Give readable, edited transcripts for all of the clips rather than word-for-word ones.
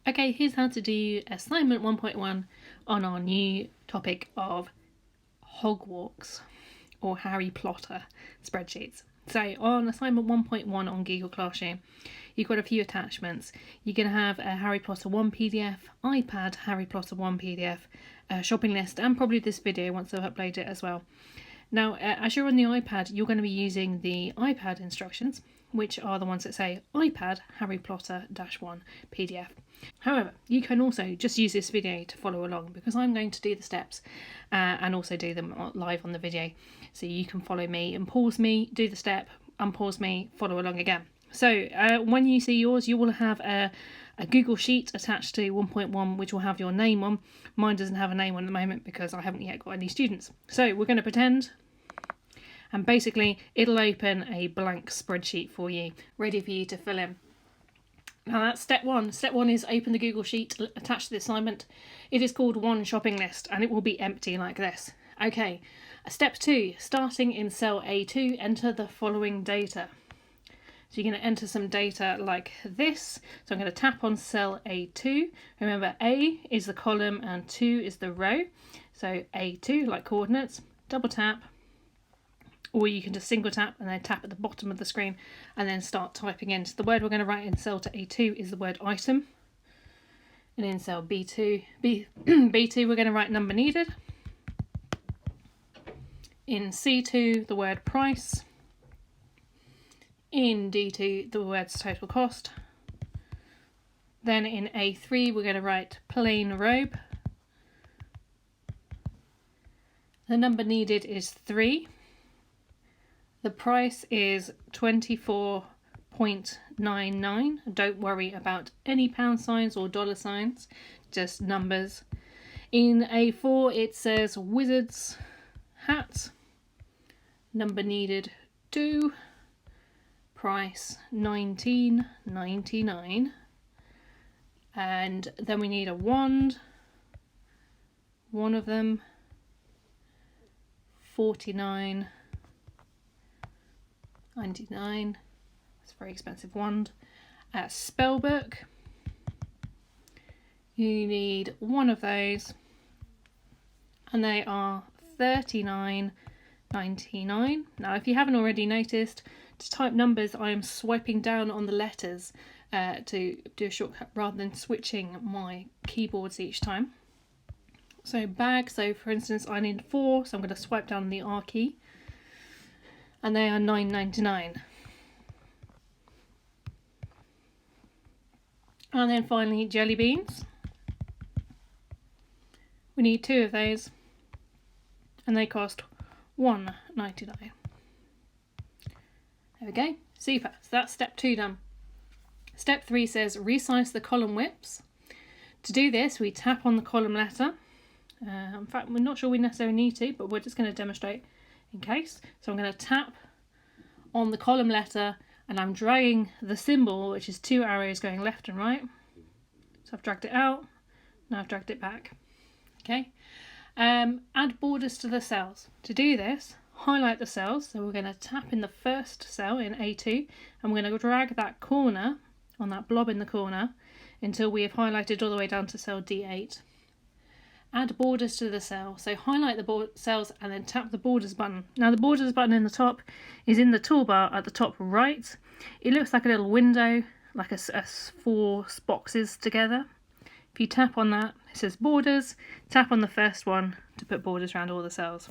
Okay, here's how to do assignment 1.1 on our new topic of Hogwarts or Harry Potter spreadsheets. So on assignment 1.1 on Google Classroom, you've got a few attachments. You're going to have a Harry Potter 1 PDF, iPad Harry Potter 1 PDF, a shopping list, and probably this video once I've uploaded it as well. Now, as you're on the iPad, you're going to be using the iPad instructions, which are the ones that say iPad Harry Potter-1 PDF. However, you can also just use this video to follow along because I'm going to do the steps and also do them live on the video. So you can follow me and pause me, do the step, unpause me, follow along again. So when you see yours, you will have a Google Sheet attached to 1.1 which will have your name on. Mine doesn't have a name on at the moment because I haven't yet got any students. So we're going to pretend, and basically it'll open a blank spreadsheet for you, ready for you to fill in. Now that's step one. Step one is open the Google Sheet attached to the assignment. It is called One Shopping List and it will be empty like this. Okay, step two, starting in cell A2, enter the following data. So you're going to enter some data like this. So I'm going to tap on cell A2. Remember, A is the column and 2 is the row. So A2, like coordinates, double tap, or you can just single tap and then tap at the bottom of the screen and then start typing in. So the word we're going to write in cell to A2 is the word item. And in cell B2, we're going to write number needed. In C2, the word price. In D2, the word's total cost. Then in A3, we're going to write plain robe. The number needed is 3. The price is 24.99. Don't worry about any pound signs or dollar signs, just numbers. In A4, it says wizard's hat. Number needed 2. Price $19.99, and then we need a wand, one of them, $49.99. It's a very expensive wand. A spell book, you need one of those, and they are $39.99. Now if you haven't already noticed, to type numbers I am swiping down on the letters to do a shortcut rather than switching my keyboards each time. So bag, so for instance I need 4, so I'm going to swipe down the R key, and they are $9.99. And then finally jelly beans, we need 2 of those and they cost $1.99. There we go, super. So that's step 2 done. Step 3 says resize the column widths. To do this, we tap on the column letter. In fact, we're not sure we necessarily need to, but we're just going to demonstrate in case. So I'm going to tap on the column letter and I'm dragging the symbol, which is 2 arrows going left and right. So I've dragged it out, now I've dragged it back. Okay. Add borders to the cells. To do this, highlight the cells, so we're going to tap in the first cell in A2 and we're going to drag that corner on that blob in the corner until we have highlighted all the way down to cell D8. Add borders to the cell, so highlight the cells and then tap the borders button. Now the borders button in the top is in the toolbar at the top right. It looks like a little window, like a 4 boxes together. If you tap on that, it says borders, tap on the first one to put borders around all the cells.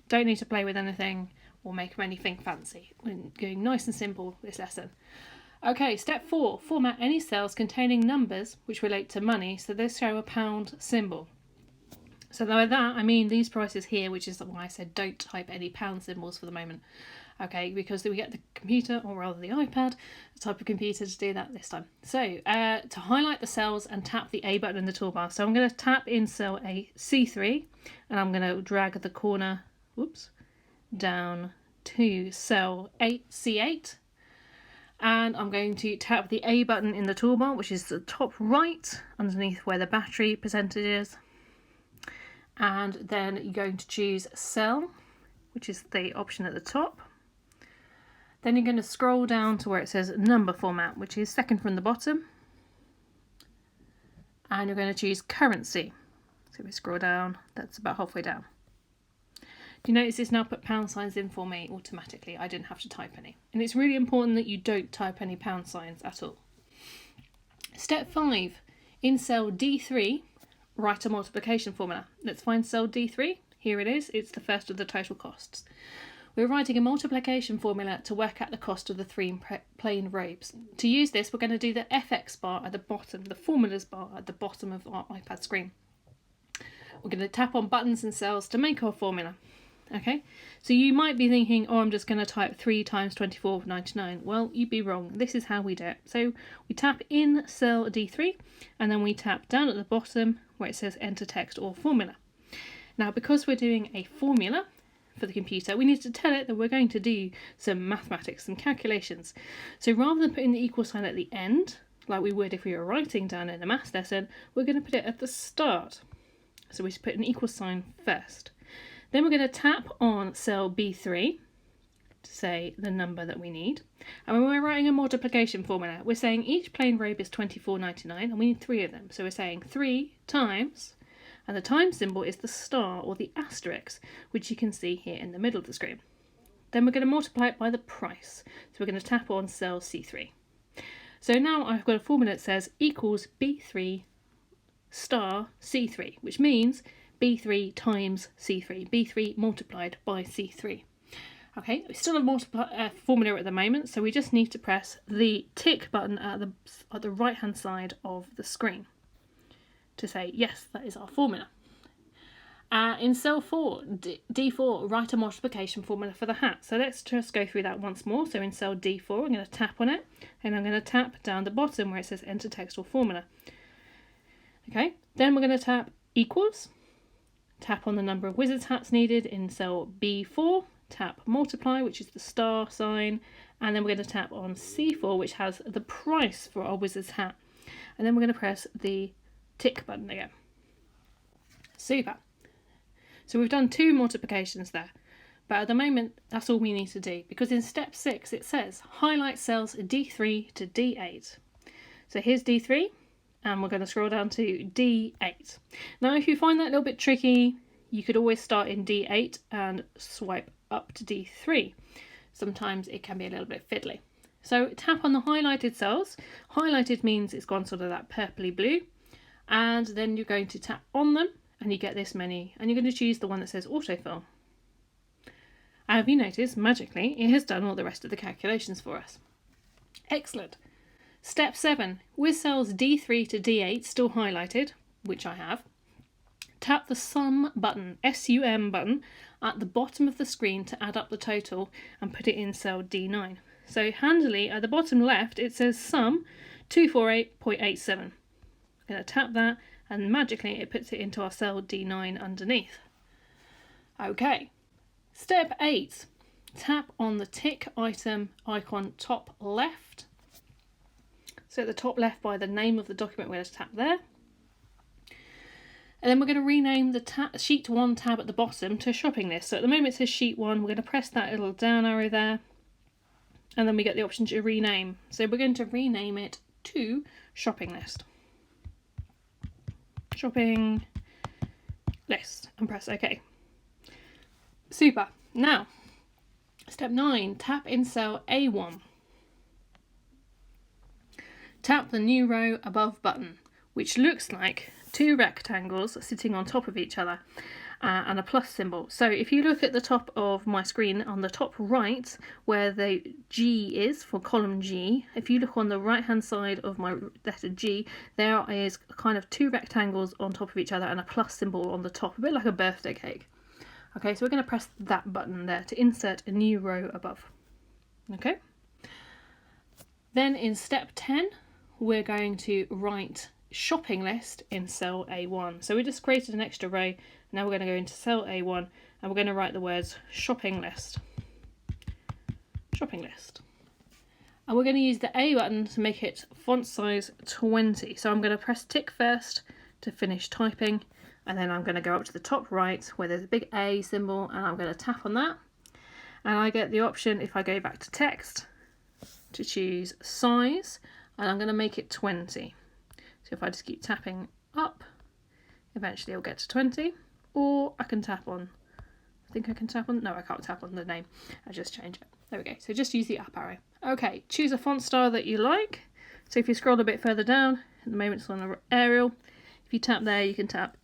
Don't need to play with anything or make anything fancy. We're going nice and simple this lesson. Okay, step 4, format any cells containing numbers which relate to money, so they show a pound symbol. So by that I mean these prices here, which is why I said don't type any pound symbols for the moment. Okay, because we get the computer, or rather the iPad, the type of computer to do that this time. So to highlight the cells and tap the A button in the toolbar. So I'm going to tap in cell C3 and I'm going to drag the corner down to cell C8, and I'm going to tap the A button in the toolbar, which is the top right underneath where the battery percentage is, and then you're going to choose cell, which is the option at the top. Then you're going to scroll down to where it says number format, which is second from the bottom, and you're going to choose currency. So we scroll down, that's about halfway down. Do you notice it's now put pound signs in for me automatically? I didn't have to type any. And it's really important that you don't type any pound signs at all. Step 5, in cell D3, write a multiplication formula. Let's find cell D3. Here it is. It's the first of the total costs. We're writing a multiplication formula to work out the cost of the 3 plain robes. To use this, we're going to do the FX bar at the bottom, the formulas bar at the bottom of our iPad screen. We're going to tap on buttons and cells to make our formula. Okay, so you might be thinking, oh, I'm just going to type 3 times 24.99. Well, you'd be wrong. This is how we do it. So we tap in cell D3 and then we tap down at the bottom where it says enter text or formula. Now, because we're doing a formula for the computer, we need to tell it that we're going to do some mathematics, some calculations. So rather than putting the equal sign at the end, like we would if we were writing down in a maths lesson, we're going to put it at the start. So we put an equal sign first. Then we're going to tap on cell B3 to say the number that we need. And when we're writing a multiplication formula, we're saying each plain robe is 24.99 and we need 3 of them. So we're saying 3 times, and the times symbol is the star or the asterisk, which you can see here in the middle of the screen. Then we're going to multiply it by the price. So we're going to tap on cell C3. So now I've got a formula that says equals B3 star C3, which means B3 times C3, B3 multiplied by C3. Okay, we still have a formula at the moment, so we just need to press the tick button at the right hand side of the screen to say, yes, that is our formula. In cell 4, D4, write a multiplication formula for the hat. So let's just go through that once more. So in cell D4, I'm going to tap on it, and I'm going to tap down the bottom where it says enter text or formula. Okay, then we're going to tap equals, tap on the number of wizard's hats needed in cell B4, tap multiply, which is the star sign, and then we're going to tap on C4, which has the price for our wizard's hat. And then we're going to press the tick button again. Super. So we've done 2 multiplications there, but at the moment that's all we need to do, because in step 6 it says highlight cells D3 to D8. So here's D3, and we're going to scroll down to D8. Now if you find that a little bit tricky, you could always start in D8 and swipe up to D3. Sometimes it can be a little bit fiddly. So tap on the highlighted cells. Highlighted means it's gone sort of that purpley blue, and then you're going to tap on them and you get this menu, and you're going to choose the one that says autofill. And have you noticed, magically, it has done all the rest of the calculations for us. Excellent. Step 7, with cells D3 to D8 still highlighted, which I have, tap the sum button, SUM button, at the bottom of the screen to add up the total and put it in cell D9. So handily, at the bottom left, it says sum 248.87. I'm going to tap that, and magically it puts it into our cell D9 underneath. Okay, step 8, tap on the tick item icon top left. So at the top left by the name of the document, we're going to tap there. And then we're going to rename the sheet 1 tab at the bottom to shopping list. So at the moment it says sheet 1, we're going to press that little down arrow there, and then we get the option to rename. So we're going to rename it to shopping list. Shopping list, and press OK. Super. Now, step 9, tap in cell A1. Tap the new row above button, which looks like 2 rectangles sitting on top of each other and a plus symbol. So if you look at the top of my screen, on the top right where the G is for column G, if you look on the right hand side of my letter G, there is kind of 2 rectangles on top of each other and a plus symbol on the top, a bit like a birthday cake. Okay, so we're going to press that button there to insert a new row above. Okay. Then in step 10, we're going to write shopping list in cell A1. So we just created an extra row. Now we're going to go into cell A1 and we're going to write the words shopping list. Shopping list. And we're going to use the A button to make it font size 20. So I'm going to press tick first to finish typing, and then I'm going to go up to the top right where there's a big A symbol, and I'm going to tap on that. And I get the option, if I go back to text, to choose size, and I'm going to make it 20. So if I just keep tapping Eventually it'll get to 20. Or I can tap on, I think I can tap on, no I can't tap on the name, I just change it. There we go, so just use the up arrow. Okay, choose a font style that you like. So if you scroll a bit further down, at the moment it's on Arial. If you tap there, you can tap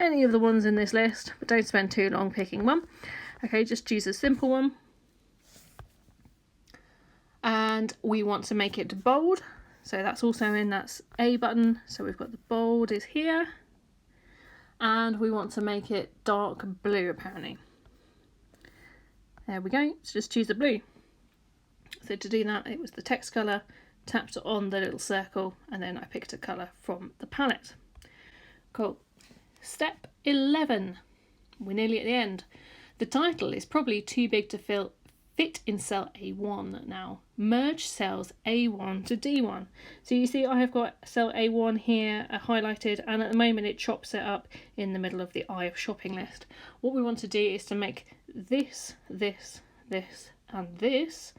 any of the ones in this list, but don't spend too long picking one. Okay, just choose a simple one. And we want to make it bold. So that's also in that A button. So we've got the bold is here. And we want to make it dark blue apparently. There we go, so just choose the blue. So to do that, it was the text colour, tapped on the little circle, and then I picked a colour from the palette. Cool. Step 11. We're nearly at the end. The title is probably too big to fit in cell A1 now. Merge cells A1 to D1. So you see I have got cell A1 here highlighted, and at the moment it chops it up in the middle of the eye of shopping list. What we want to do is to make this, this, this and this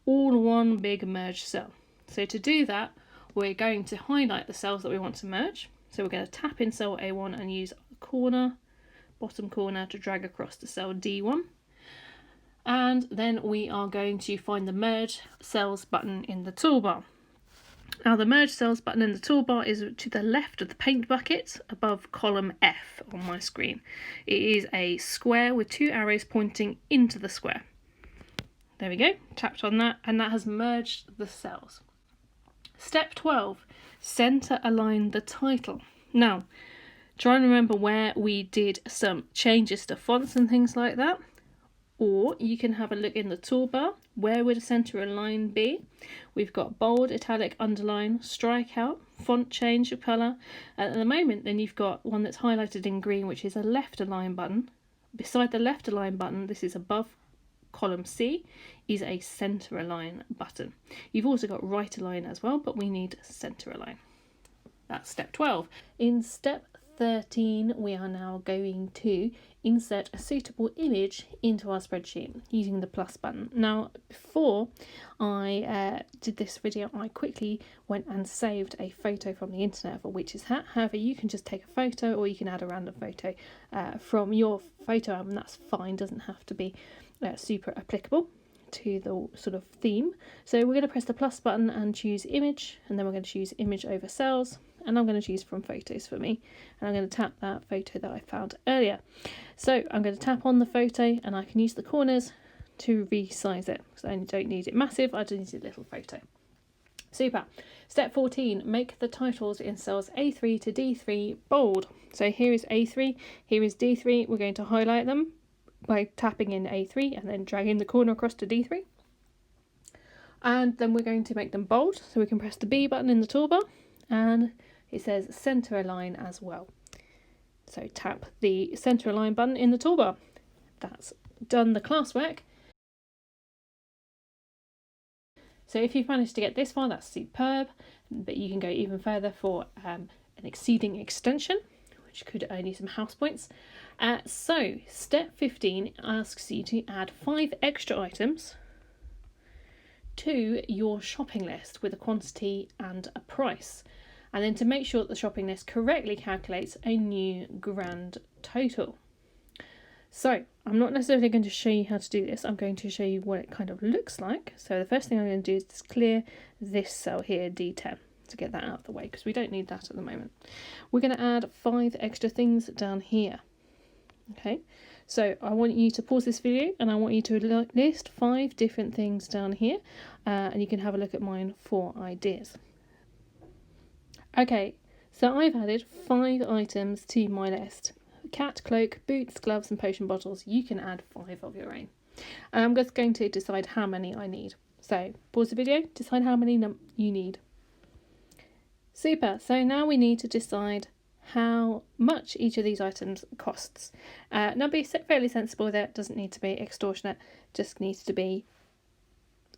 all one big merge cell. So to do that, we're going to highlight the cells that we want to merge. So we're going to tap in cell A1 and use the corner, bottom corner, to drag across to cell D1. And then we are going to find the merge cells button in the toolbar. Now the merge cells button in the toolbar is to the left of the paint bucket above column F on my screen. It is a square with two arrows pointing into the square. There we go, tapped on that, and that has merged the cells. Step 12, center align the title. Now, try and remember where we did some changes to fonts and things like that. Or you can have a look in the toolbar. Where would a center align be? We've got bold, italic, underline, strikeout, font change of colour. At the moment, then you've got one that's highlighted in green, which is a left align button. Beside the left align button, this is above column C, is a center align button. You've also got right align as well, but we need center align. That's step 12. In step 13, we are now going to insert a suitable image into our spreadsheet using the plus button. Now, before I did this video, I quickly went and saved a photo from the internet of a witch's hat. However, you can just take a photo, or you can add a random photo from your photo album. That's fine, doesn't have to be super applicable to the sort of theme. So we're going to press the plus button and choose image, and then we're going to choose image over cells, and I'm going to choose from photos for me, and I'm going to tap that photo that I found earlier. So I'm going to tap on the photo, and I can use the corners to resize it, so I don't need it massive, I just need a little photo. Super. Step 14, make the titles in cells A3 to D3 bold. So here is A3, here is D3. We're going to highlight them by tapping in A3 and then dragging the corner across to D3. And then we're going to make them bold, so we can press the B button in the toolbar, and it says center align as well. So tap the center align button in the toolbar. That's done the classwork. So if you've managed to get this far, that's superb, but you can go even further for an exceeding extension, which could earn you some house points. So step 15 asks you to add 5 extra items to your shopping list with a quantity and a price, and then to make sure that the shopping list correctly calculates a new grand total. So I'm not necessarily going to show you how to do this, I'm going to show you what it kind of looks like. So the first thing I'm going to do is just clear this cell here, D10, to get that out of the way, because we don't need that at the moment. We're going to add 5 extra things down here. Okay, so I want you to pause this video and I want you to list 5 different things down here, and you can have a look at mine for ideas. Okay, so I've added 5 items to my list. Cat, cloak, boots, gloves and potion bottles. You can add 5 of your own. And I'm just going to decide how many I need. So pause the video, decide how many you need. Super, so now we need to decide how much each of these items costs. Now be fairly sensible there, it doesn't need to be extortionate, just needs to be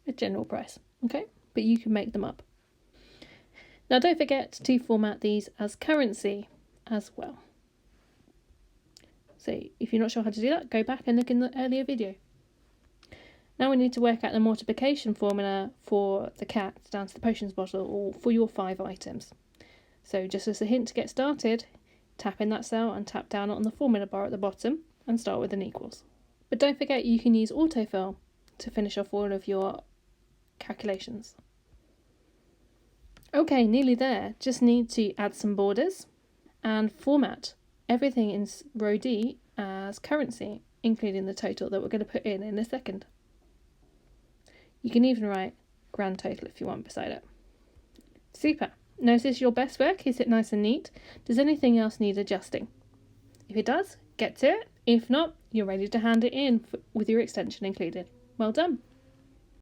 a general price, okay? But you can make them up. Now don't forget to format these as currency as well. So if you're not sure how to do that, go back and look in the earlier video. Now we need to work out the multiplication formula for the cat down to the potions bottle, or for your 5 items. So just as a hint to get started, tap in that cell and tap down on the formula bar at the bottom and start with an equals. But don't forget you can use autofill to finish off all of your calculations. Okay, nearly there. Just need to add some borders and format everything in row D as currency, including the total that we're going to put in a second. You can even write grand total if you want beside it. Super. Notice your best work? Is it nice and neat? Does anything else need adjusting? If it does, get to it. If not, you're ready to hand it in with your extension included. Well done.